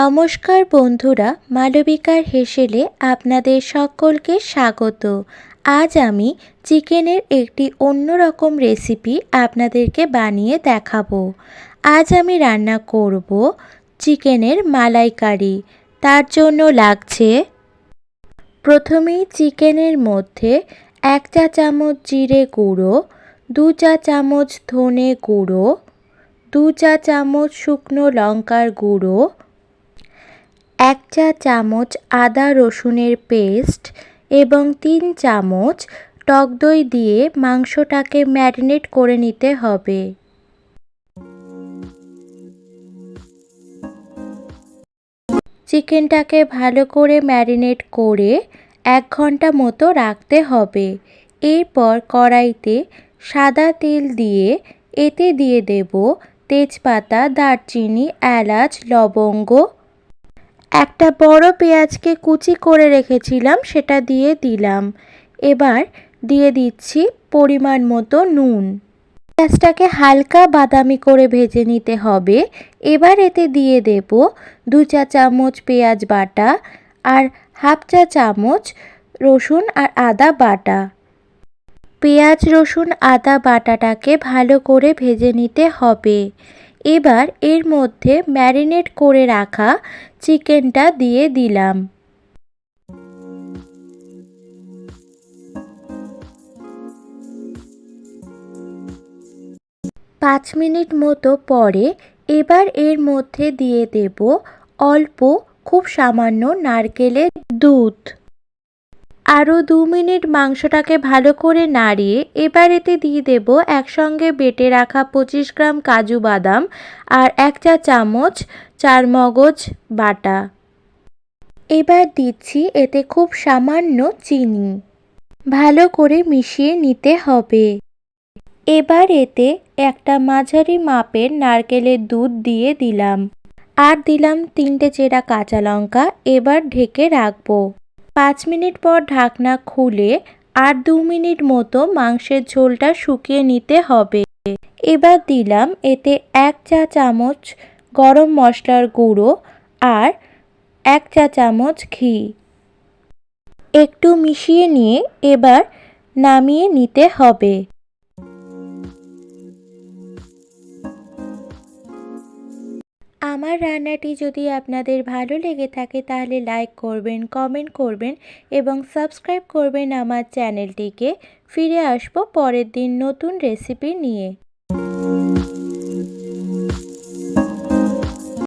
নমস্কার বন্ধুরা, মালবিকার হেসেলে আপনাদের সকলকে স্বাগত। আজ আমি চিকেনের একটি অন্যরকম রেসিপি আপনাদেরকে বানিয়ে দেখাবো। আজ আমি রান্না করব চিকেনের মালাইকারি। তার জন্য লাগছে প্রথমেই চিকেনের মধ্যে 1 চা চামচ জিরে গুঁড়ো, 2 চা চামচ ধনে গুঁড়ো, 2 চা চামচ শুকনো লঙ্কার গুঁড়ো, 1 চা চামচ আদা রসুনের পেস্ট এবং 3 চামচ টক দই দিয়ে মাংসটাকে ম্যারিনেট করে নিতে হবে। চিকেনটাকে ভালো করে ম্যারিনেট করে 1 ঘন্টা মতো রাখতে হবে। এরপর কড়াইতে সাদা তেল দিয়ে এতে দিয়ে দেব তেজপাতা, দারচিনি, এলাচ, লবঙ্গ। একটা বড় পেঁয়াজকে কুচি করে রেখেছিলাম, সেটা দিয়ে দিলাম। এবার দিয়ে দিচ্ছি পরিমাণ মতো নুন। পেঁয়াজটাকে হালকা বাদামি করে ভেজে নিতে হবে। এবার এতে দিয়ে দেব 2 চা চামচ পেঁয়াজ বাটা আর হাফ চা চামচ রসুন আর আদা বাটা। পেঁয়াজ, রসুন, আদা বাটাটাকে ভালো করে ভেজে নিতে হবে। এবার এর মধ্যে ম্যারিনেট করে রাখা চিকেনটা দিয়ে দিলাম। পাঁচ মিনিট মতো পরে এবার এর মধ্যে দিয়ে দেব অল্প, খুব সামান্য নারকেলের দুধ। আরও 2 মিনিট মাংসটাকে ভালো করে নাড়িয়ে এবার এতে দিয়ে দেব একসঙ্গে বেটে রাখা 25 গ্রাম কাজু বাদাম আর 1 চা চামচ চারমগজ বাটা। এবার দিচ্ছি এতে খুব সামান্য চিনি। ভালো করে মিশিয়ে নিতে হবে। এবার এতে একটা মাঝারি মাপের নারকেলের দুধ দিয়ে দিলাম আর দিলাম 3টে চেরা কাঁচা লঙ্কা। এবার ঢেকে রাখবো। 5 মিনিট পর ঢাকনা খুলে আর 2 মিনিট মতো মাংসের ঝোলটা শুকিয়ে নিতে হবে। এবার দিলাম এতে 1 চা চামচ গরম মশলার গুঁড়ো আর 1 চা চামচ ঘি। একটু মিশিয়ে নিয়ে এবার নামিয়ে নিতে হবে। আমার রান্নাটি যদি আপনাদের ভালো লেগে থাকে তাহলে লাইক করবেন, কমেন্ট করবেন এবং সাবস্ক্রাইব করবেন আমার চ্যানেলটিকে। ফিরে আসবো পরের দিন নতুন রেসিপি নিয়ে।